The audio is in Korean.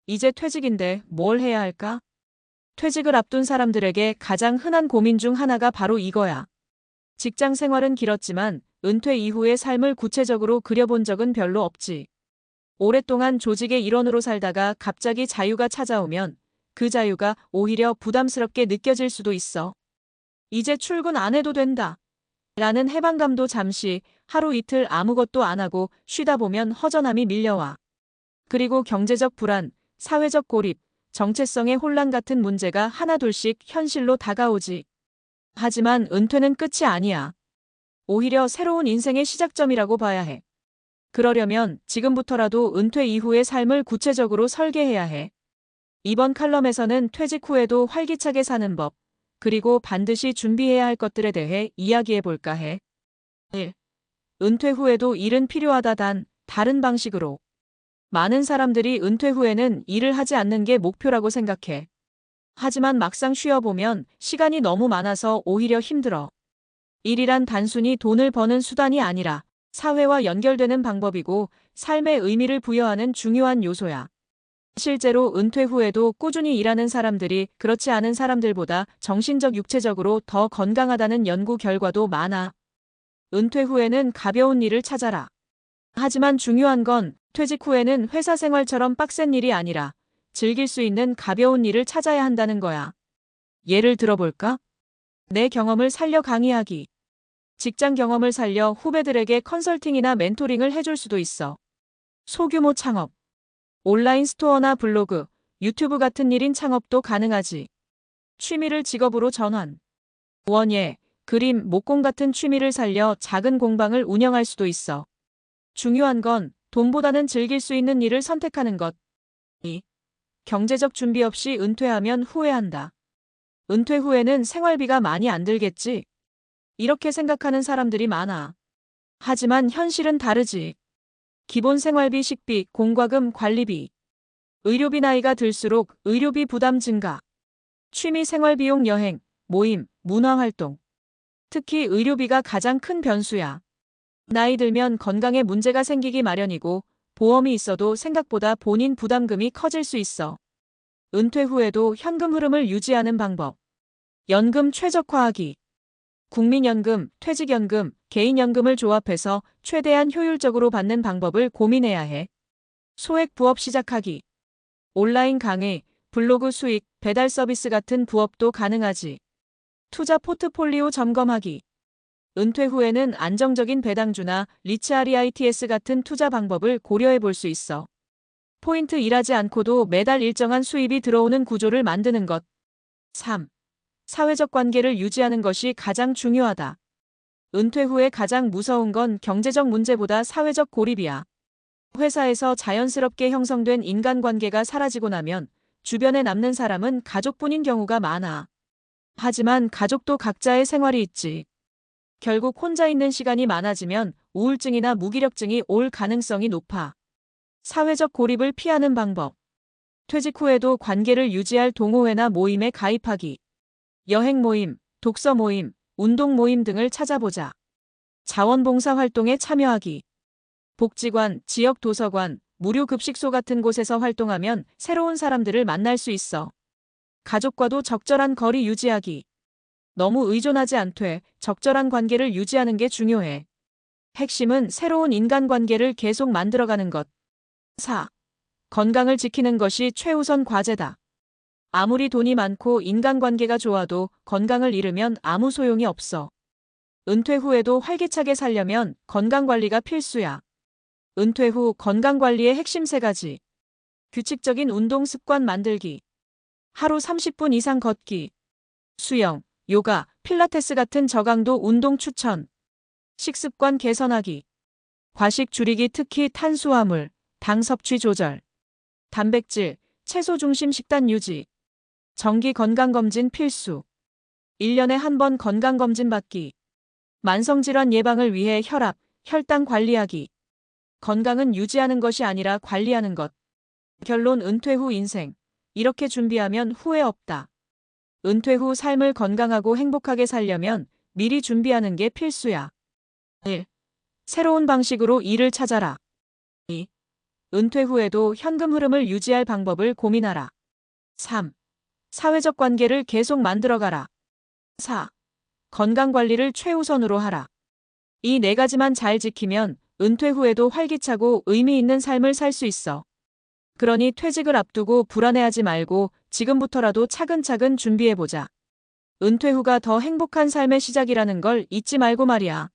이제 퇴직인데 뭘 해야 할까? 퇴직을 앞둔 사람들에게 가장 흔한 고민 중 하나가 바로 이거야. 직장 생활은 길었지만 은퇴 이후의 삶을 구체적으로 그려본 적은 별로 없지. 오랫동안 조직의 일원으로 살다가 갑자기 자유가 찾아오면 그 자유가 오히려 부담스럽게 느껴질 수도 있어. 이제 출근 안 해도 된다. 라는 해방감도 잠시 하루 이틀 아무것도 안 하고 쉬다 보면 허전함이 밀려와. 그리고 경제적 불안, 사회적 고립, 정체성의 혼란 같은 문제가 하나둘씩 현실로 다가오지. 하지만 은퇴는 끝이 아니야. 오히려 새로운 인생의 시작점이라고 봐야 해. 그러려면 지금부터라도 은퇴 이후의 삶을 구체적으로 설계해야 해. 이번 칼럼에서는 퇴직 후에도 활기차게 사는 법, 그리고 반드시 준비해야 할 것들에 대해 이야기해 볼까 해. 1. 은퇴 후에도 일은 필요하다. 단, 다른 방식으로. 많은 사람들이 은퇴 후에는 일을 하지 않는 게 목표라고 생각해. 하지만 막상 쉬어보면 시간이 너무 많아서 오히려 힘들어. 일이란 단순히 돈을 버는 수단이 아니라 사회와 연결되는 방법이고 삶의 의미를 부여하는 중요한 요소야. 실제로 은퇴 후에도 꾸준히 일하는 사람들이 그렇지 않은 사람들보다 정신적, 육체적으로 더 건강하다는 연구 결과도 많아. 은퇴 후에는 가벼운 일을 찾아라. 하지만 중요한 건 퇴직 후에는 회사 생활처럼 빡센 일이 아니라 즐길 수 있는 가벼운 일을 찾아야 한다는 거야. 예를 들어볼까? 내 경험을 살려 강의하기. 직장 경험을 살려 후배들에게 컨설팅이나 멘토링을 해줄 수도 있어. 소규모 창업. 온라인 스토어나 블로그, 유튜브 같은 1인 창업도 가능하지. 취미를 직업으로 전환. 원예, 그림, 목공 같은 취미를 살려 작은 공방을 운영할 수도 있어. 중요한 건 돈보다는 즐길 수 있는 일을 선택하는 것. 2. 경제적 준비 없이 은퇴하면 후회한다. 은퇴 후에는 생활비가 많이 안 들겠지? 이렇게 생각하는 사람들이 많아. 하지만 현실은 다르지. 기본 생활비, 식비, 공과금, 관리비. 의료비, 나이가 들수록 의료비 부담 증가. 취미 생활 비용, 여행, 모임, 문화활동. 특히 의료비가 가장 큰 변수야. 나이 들면 건강에 문제가 생기기 마련이고 보험이 있어도 생각보다 본인 부담금이 커질 수 있어. 은퇴 후에도 현금 흐름을 유지하는 방법. 연금 최적화하기. 국민연금, 퇴직연금, 개인연금을 조합해서 최대한 효율적으로 받는 방법을 고민해야 해. 소액 부업 시작하기. 온라인 강의, 블로그 수익, 배달 서비스 같은 부업도 가능하지. 투자 포트폴리오 점검하기. 은퇴 후에는 안정적인 배당주나 리츠 REITs 같은 투자 방법을 고려해 볼 수 있어. 포인트 일하지 않고도 매달 일정한 수입이 들어오는 구조를 만드는 것. 3. 사회적 관계를 유지하는 것이 가장 중요하다. 은퇴 후에 가장 무서운 건 경제적 문제보다 사회적 고립이야. 회사에서 자연스럽게 형성된 인간관계가 사라지고 나면 주변에 남는 사람은 가족뿐인 경우가 많아. 하지만 가족도 각자의 생활이 있지. 결국 혼자 있는 시간이 많아지면 우울증이나 무기력증이 올 가능성이 높아. 사회적 고립을 피하는 방법. 퇴직 후에도 관계를 유지할 동호회나 모임에 가입하기. 여행 모임, 독서 모임, 운동 모임 등을 찾아보자. 자원봉사 활동에 참여하기. 복지관, 지역 도서관, 무료 급식소 같은 곳에서 활동하면 새로운 사람들을 만날 수 있어. 가족과도 적절한 거리 유지하기. 너무 의존하지 않되 적절한 관계를 유지하는 게 중요해. 핵심은 새로운 인간관계를 계속 만들어가는 것. 4. 건강을 지키는 것이 최우선 과제다. 아무리 돈이 많고 인간관계가 좋아도 건강을 잃으면 아무 소용이 없어. 은퇴 후에도 활기차게 살려면 건강관리가 필수야. 은퇴 후 건강관리의 핵심 3가지. 규칙적인 운동 습관 만들기. 하루 30분 이상 걷기. 수영, 요가, 필라테스 같은 저강도 운동 추천. 식습관 개선하기. 과식 줄이기, 특히 탄수화물, 당 섭취 조절. 단백질, 채소 중심 식단 유지. 정기 건강검진 필수. 1년에 1번 건강검진 받기. 만성질환 예방을 위해 혈압, 혈당 관리하기. 건강은 유지하는 것이 아니라 관리하는 것. 결론, 은퇴 후 인생. 이렇게 준비하면 후회 없다. 은퇴 후 삶을 건강하고 행복하게 살려면 미리 준비하는 게 필수야. 1. 새로운 방식으로 일을 찾아라. 2. 은퇴 후에도 현금 흐름을 유지할 방법을 고민하라. 3. 사회적 관계를 계속 만들어가라. 4. 건강 관리를 최우선으로 하라. 이 네 가지만 잘 지키면 은퇴 후에도 활기차고 의미 있는 삶을 살 수 있어. 그러니 퇴직을 앞두고 불안해하지 말고 지금부터라도 차근차근 준비해보자. 은퇴 후가 더 행복한 삶의 시작이라는 걸 잊지 말고 말이야.